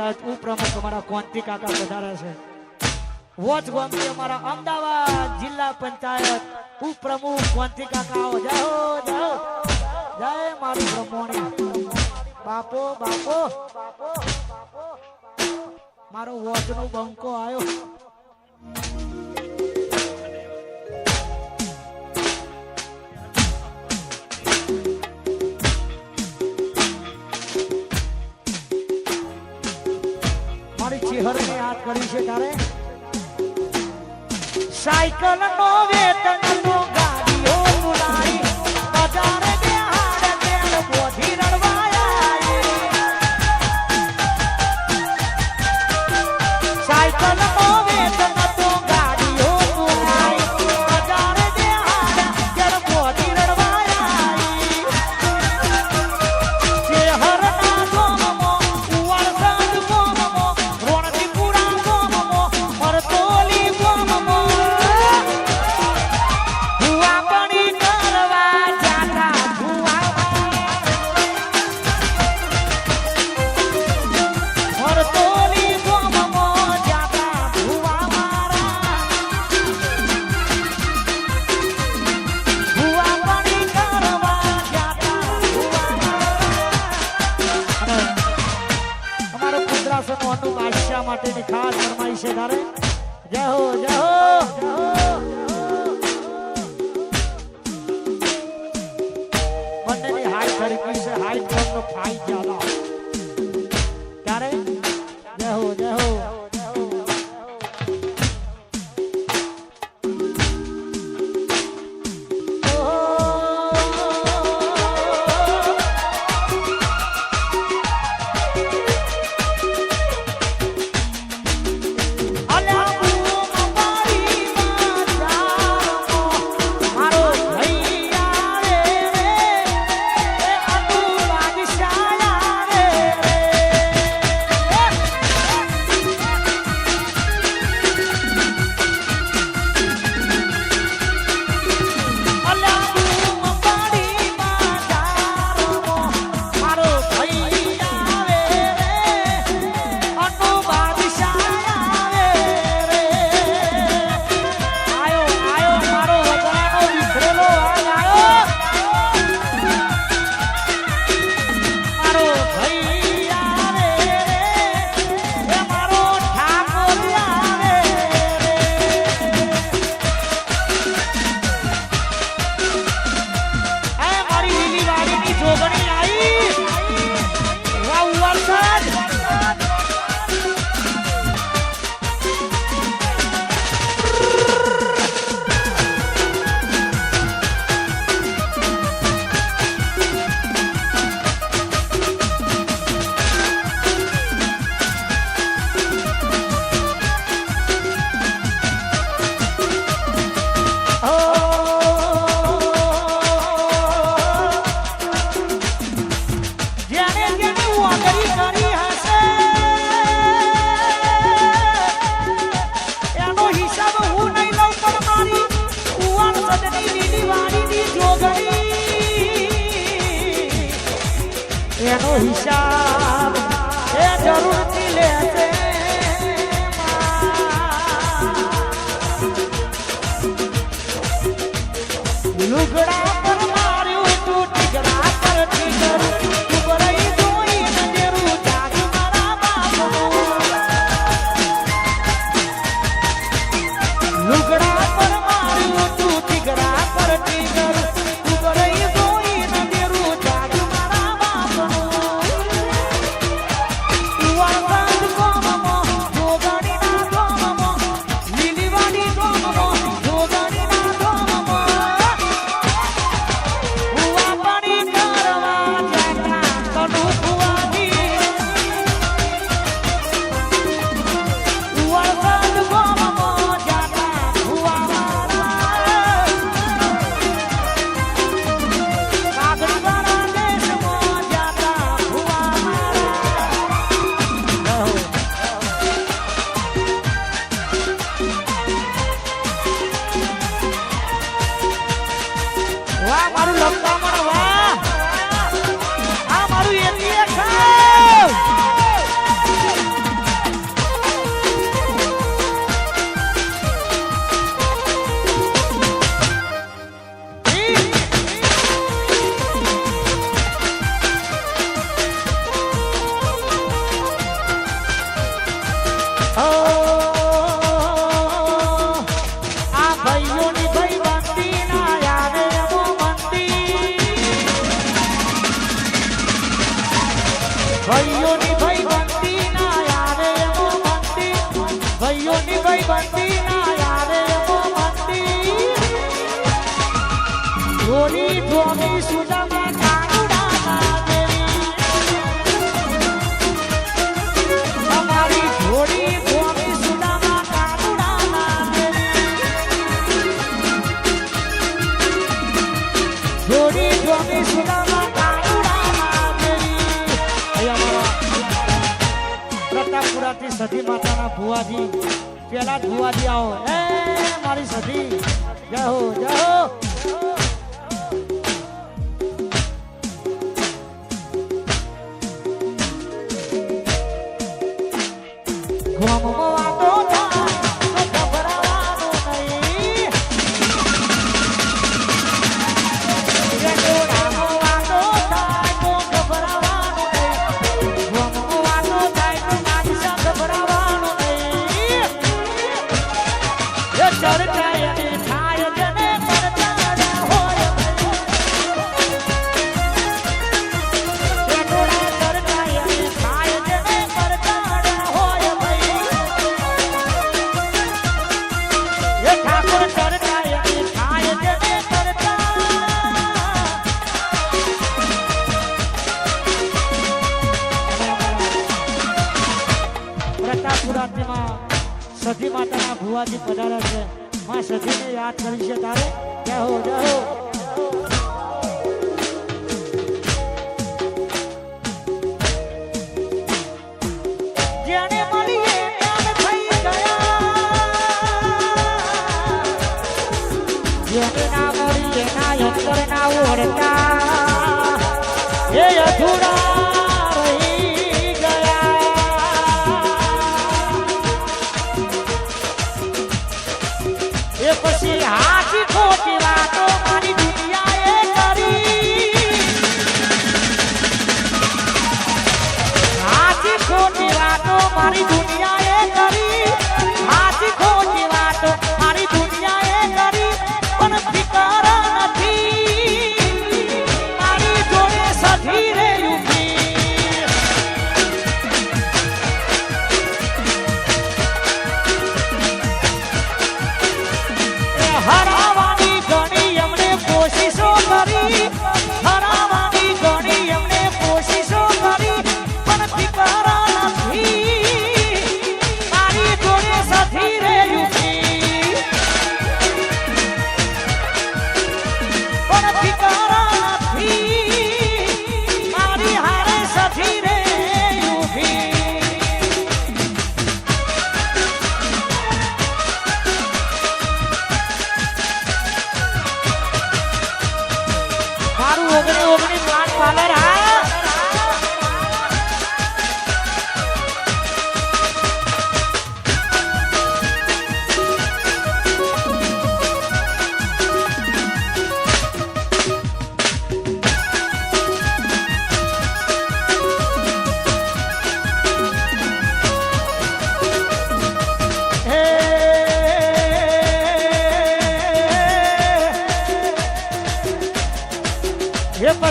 પંચાયત ઉપપ્રમુખ અમારા કોંતી કાકા પધારે છે વોચ ગામથી અમારા અમદાવાદ જિલ્લા પંચાયત ઉપપ્રમુખ કોંતી કાકા આવો જય હો જય મારું બ્રહ્મણી બાપો બાપો મારો વોચ નો બંકો આવ્યો હર ને યાદ કરી છે તારે સાયકલ નો વેતન નો ગાડીઓ મુલાઈ બજાર દે હાડ તેલ બોધી રડવાયા સાયકલ નો વેતન નો ગાડીઓ મુલાઈ બજાર દે હાડ તેલ બોધી રડવાયા જે હર ના ગોમો ઉવર સાદ ગોમો માટેની ખાસ ફરમાઈ છે તારે જય હો જય હો બંનેની હાઈટ ખડકી છે હાઈટ નો ફાઈ જ્યાદા ત્યારે જય હો જય હો ઓ આ ભાઈઓની ભાઈ બંધી ના યારે એમો મંદી ભાઈઓની ભાઈ બંધી ના યારે એમો મંદી ભાઈઓની ભાઈ બંધી ના યારે એમો મંદી જોડી ધોમી સુદામાં કાનુડા દેવી અમારી જોડી ધોમી સુદામાં કાનુડા દેવી જોડી ધોમી સુદામાં કાનુડા દેવી અહીંયા મારા પ્રતાપપુરાથી સતી માતાના ભુવાજી પેલા જ ભુવાજી આવો એ મારી સતી જય હો જય હો સતી માતાના ભુવાજી પધાર્યા છે માં સતીને યાદ કરી છે તારે જય હો જય હો જેને મળીએ ત્યાં થઈ ગયા જેને ના મળીએ ના અંતર ના ઓળતા એ અધૂરા પછી હાથી ખોટી વાતો મારી દુનિયાએ કરી હાથી ખોટી વાતો મારી દુનિયાએ કરી હાથી ખોટી વાતો મારી દુનિયાએ કરી પણ ફિકર નથી મારી જોડે સધી રે હરાવાની ઘણી એમણે કોશિશો કરી હરાવાની ઘણી એમણે કોશિશો કરી પણ ફિકર નથી મારી જોડે સધી રે યુકી પણ ફિકર નથી મારી હારે સધી રે યુકી ઓગણી ઓગણી પ્લાન પાર્લર હા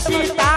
પછી